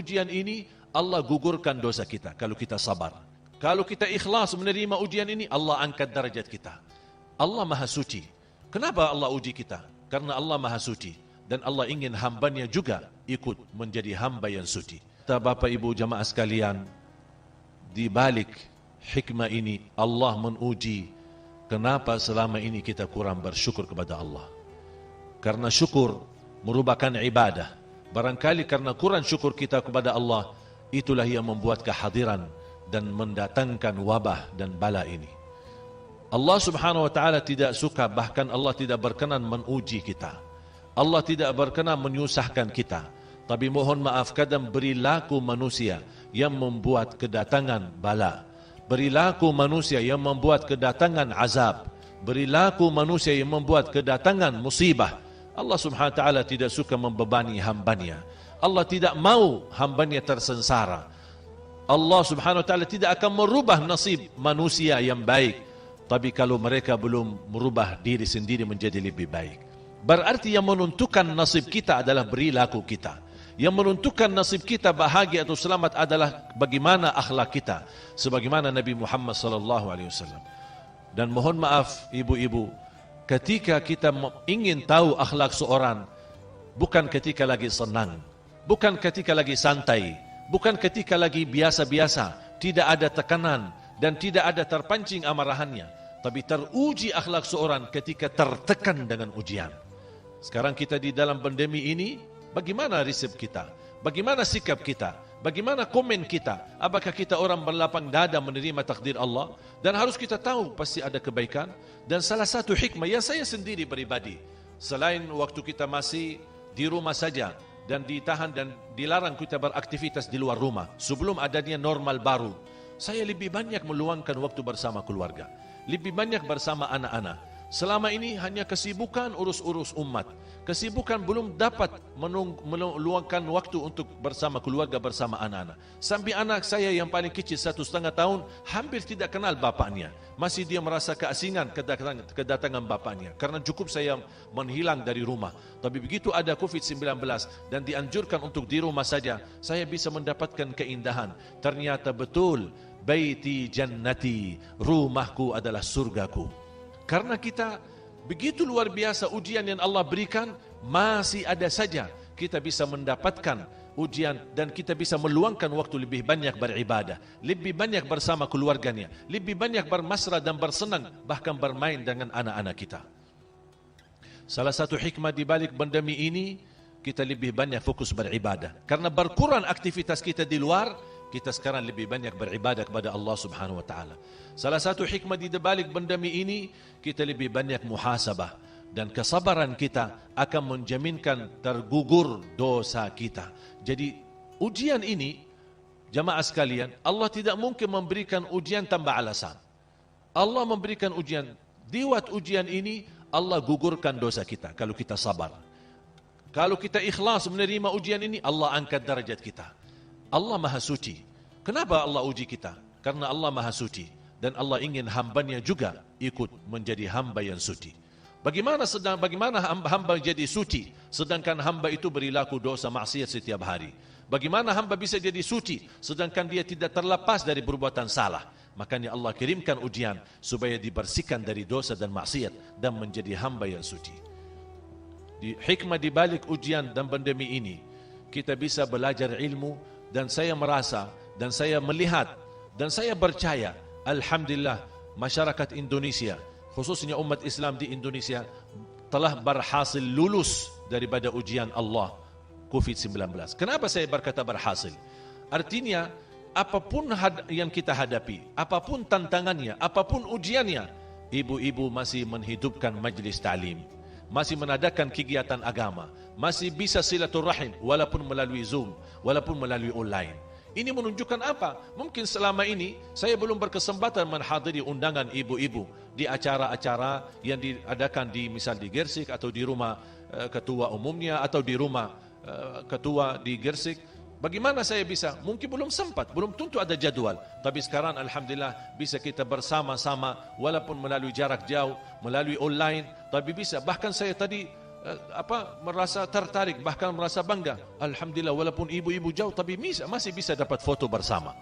ujian ini, Allah gugurkan dosa kita kalau kita sabar. Kalau kita ikhlas menerima ujian ini, Allah angkat derajat kita. Allah Maha Suci. Kenapa Allah uji kita? Karena Allah Maha Suci. Dan Allah ingin hambanya juga ikut menjadi hamba yang suci. Bapak Ibu jamaah sekalian, di balik hikmah ini Allah menguji kenapa selama ini kita kurang bersyukur kepada Allah. Karena syukur merupakan ibadah. Barangkali karena kurang syukur kita kepada Allah, itulah yang membuat kehadiran dan mendatangkan wabah dan bala ini. Allah Subhanahu wa taala tidak suka, bahkan Allah tidak berkenan menguji kita. Allah tidak berkenan menyusahkan kita. Tapi mohon maaf, kadang berilaku manusia yang membuat kedatangan bala. Berilaku manusia yang membuat kedatangan azab. Berilaku manusia yang membuat kedatangan musibah. Allah Subhanahu wa taala tidak suka membebani hambanya. Allah tidak mau hambanya tersengsara. Allah Subhanahu wa taala tidak akan merubah nasib manusia yang baik, tapi kalau mereka belum merubah diri sendiri menjadi lebih baik. Berarti yang menentukan nasib kita adalah perilaku kita. Yang menentukan nasib kita bahagia atau selamat adalah bagaimana akhlak kita, sebagaimana Nabi Muhammad sallallahu alaihi wasallam. Dan mohon maaf ibu-ibu, ketika kita ingin tahu akhlak seorang, bukan ketika lagi senang, bukan ketika lagi santai, bukan ketika lagi biasa-biasa, tidak ada tekanan dan tidak ada terpancing amarahannya, tapi teruji akhlak seorang ketika tertekan dengan ujian. Sekarang kita di dalam pandemi ini, bagaimana resep kita? Bagaimana sikap kita? Bagaimana komen kita? Apakah kita orang berlapang dada menerima takdir Allah? Dan harus kita tahu pasti ada kebaikan. Dan salah satu hikmah yang saya sendiri pribadi, selain waktu kita masih di rumah saja dan ditahan dan dilarang kita beraktivitas di luar rumah, sebelum adanya normal baru, saya lebih banyak meluangkan waktu bersama keluarga, lebih banyak bersama anak-anak. Selama ini hanya kesibukan urus-urus umat. Kesibukan belum dapat meluangkan waktu untuk bersama keluarga, bersama anak-anak. Sampai anak saya yang paling kecil 1,5 tahun hampir tidak kenal bapaknya. Masih dia merasa keasingan kedatangan bapaknya. Karena cukup saya menghilang dari rumah. Tapi begitu ada COVID-19 dan dianjurkan untuk di rumah saja, saya bisa mendapatkan keindahan. Ternyata betul, baiti jannati, rumahku adalah surgaku. Karena kita begitu luar biasa ujian yang Allah berikan, masih ada saja kita bisa mendapatkan ujian dan kita bisa meluangkan waktu lebih banyak beribadah, lebih banyak bersama keluarganya, lebih banyak bermasrah dan bersenang, bahkan bermain dengan anak-anak kita. Salah satu hikmah di balik pandemi ini, kita lebih banyak fokus beribadah. Karena berkurang aktivitas kita di luar, kita sekarang lebih banyak beribadah kepada Allah Subhanahu wa taala. Salah satu hikmah di balik pandemi ini, kita lebih banyak muhasabah dan kesabaran kita akan menjaminkan tergugur dosa kita. Jadi ujian ini, jamaah sekalian, Allah tidak mungkin memberikan ujian tanpa alasan. Allah memberikan ujian, lewat ujian ini Allah gugurkan dosa kita kalau kita sabar. Kalau kita ikhlas menerima ujian ini, Allah angkat derajat kita. Allah Maha Suci. Kenapa Allah uji kita? Karena Allah Maha Suci. Dan Allah ingin hambanya juga ikut menjadi hamba yang suci. Bagaimana hamba jadi suci, sedangkan hamba itu berilaku dosa maksiat setiap hari? Bagaimana hamba bisa jadi suci, sedangkan dia tidak terlepas dari perbuatan salah? Makanya Allah kirimkan ujian supaya dibersihkan dari dosa dan maksiat dan menjadi hamba yang suci. Di hikmah di balik ujian dan pandemi ini, kita bisa belajar ilmu. Dan saya merasa, dan saya melihat, dan saya percaya, alhamdulillah, masyarakat Indonesia, khususnya umat Islam di Indonesia, telah berhasil lulus daripada ujian Allah COVID-19. Kenapa saya berkata berhasil? Artinya, apapun yang kita hadapi, apapun tantangannya, apapun ujiannya, ibu-ibu masih menghidupkan majlis ta'lim, masih mengadakan kegiatan agama, masih bisa silaturahim walaupun melalui Zoom, walaupun melalui online. Ini menunjukkan apa? Mungkin selama ini saya belum berkesempatan menghadiri undangan ibu-ibu di acara-acara yang diadakan di misal di Gersik atau di rumah ketua umumnya atau di rumah ketua di Gersik. Bagaimana saya bisa? Mungkin belum sempat, belum tentu ada jadwal. Tapi sekarang alhamdulillah bisa kita bersama-sama walaupun melalui jarak jauh, melalui online, tapi bisa. Bahkan saya tadi merasa tertarik, bahkan merasa bangga. Alhamdulillah, walaupun ibu-ibu jauh, tapi masih bisa dapat foto bersama.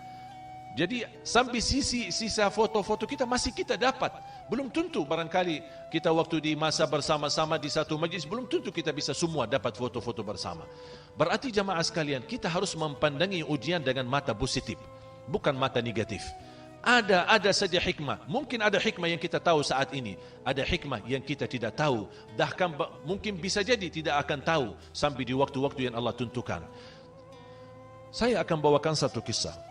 Jadi sampai sisa foto-foto kita masih kita dapat. Belum tentu barangkali kita waktu di masa bersama-sama di satu majlis, belum tentu kita bisa semua dapat foto-foto bersama. Berarti jamaah sekalian, kita harus mempandangi ujian dengan mata positif, bukan mata negatif. Ada saja hikmah. Mungkin ada hikmah yang kita tahu saat ini, ada hikmah yang kita tidak tahu. Bahkan mungkin bisa jadi tidak akan tahu sampai di waktu-waktu yang Allah tentukan. Saya akan bawakan satu kisah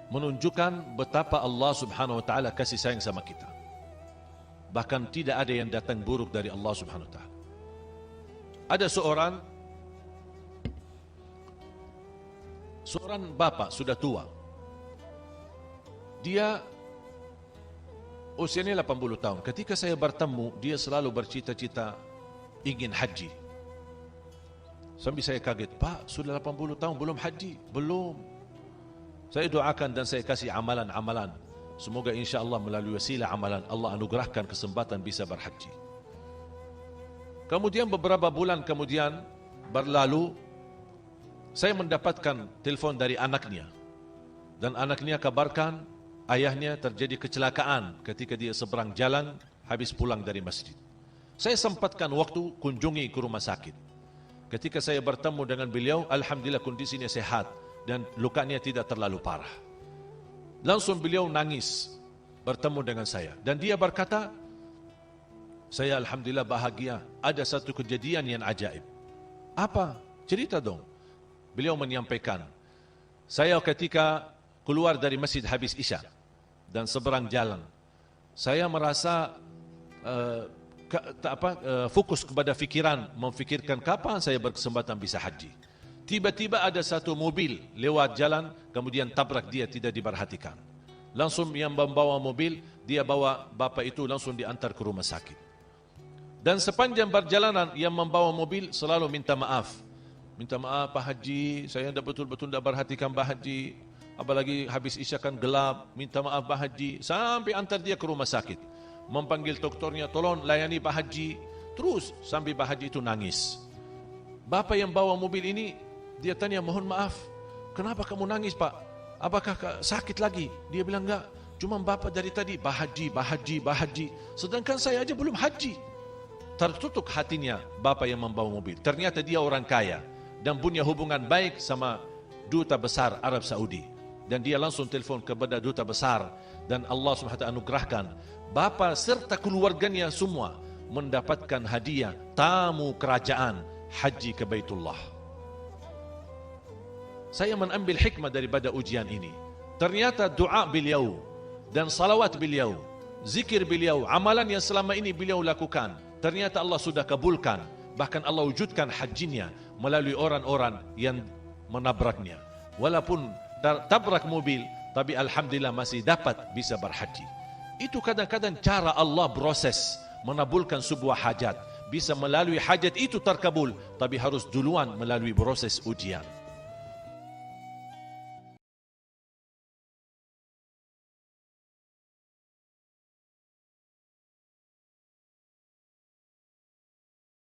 menunjukkan betapa Allah Subhanahu wa taala kasih sayang sama kita. Bahkan tidak ada yang datang buruk dari Allah Subhanahu wa taala. Ada seorang bapak sudah tua. Dia usianya 80 tahun. Ketika saya bertemu, dia selalu bercita-cita ingin haji. Sampai saya kaget, "Pak, sudah 80 tahun belum haji?" "Belum." Saya doakan dan saya kasih amalan-amalan. Semoga insya Allah melalui wasilah amalan Allah anugerahkan kesempatan bisa berhaji. Kemudian beberapa bulan kemudian berlalu, saya mendapatkan telepon dari anaknya. Dan anaknya kabarkan ayahnya terjadi kecelakaan ketika dia seberang jalan habis pulang dari masjid. Saya sempatkan waktu kunjungi ke rumah sakit. Ketika saya bertemu dengan beliau, alhamdulillah kondisinya sehat dan lukanya tidak terlalu parah. Langsung beliau nangis bertemu dengan saya. Dan dia berkata, "Saya alhamdulillah bahagia, ada satu kejadian yang ajaib." "Apa? Cerita dong." Beliau menyampaikan, "Saya ketika keluar dari masjid habis Isya dan seberang jalan, saya merasa fokus kepada fikiran, memfikirkan kapan saya berkesempatan bisa haji. Tiba-tiba ada satu mobil lewat jalan, kemudian tabrak dia, tidak diperhatikan. Langsung yang membawa mobil, dia bawa bapak itu langsung diantar ke rumah sakit. Dan sepanjang perjalanan yang membawa mobil selalu minta maaf. Minta maaf Pak Haji, saya betul-betul tidak perhatikan Pak Haji. Apalagi habis Isya kan gelap, minta maaf Pak Haji. Sampai antar dia ke rumah sakit. Memanggil doktornya, tolong layani Pak Haji. Terus sampai Pak Haji itu nangis. Bapak yang bawa mobil ini, dia tanya, "Mohon maaf, kenapa kamu nangis Pak? Apakah sakit lagi?" Dia bilang, "Enggak, cuma Bapak dari tadi bahaji. Sedangkan saya aja belum haji." Tertutup hatinya Bapak yang membawa mobil. Ternyata dia orang kaya dan punya hubungan baik sama duta besar Arab Saudi. Dan dia langsung telepon kepada duta besar. Dan Allah SWT anugerahkan Bapak serta keluarganya semua mendapatkan hadiah tamu kerajaan haji ke Baitullah. Saya mengambil hikmah daripada ujian ini. Ternyata doa beliau dan salawat beliau, zikir beliau, amalan yang selama ini beliau lakukan, ternyata Allah sudah kabulkan. Bahkan Allah wujudkan hajinya melalui orang-orang yang menabraknya. Walaupun tabrak mobil, tapi alhamdulillah masih dapat bisa berhaji. Itu kadang-kadang cara Allah proses menabulkan sebuah hajat. Bisa melalui hajat itu terkabul, tapi harus duluan melalui proses ujian.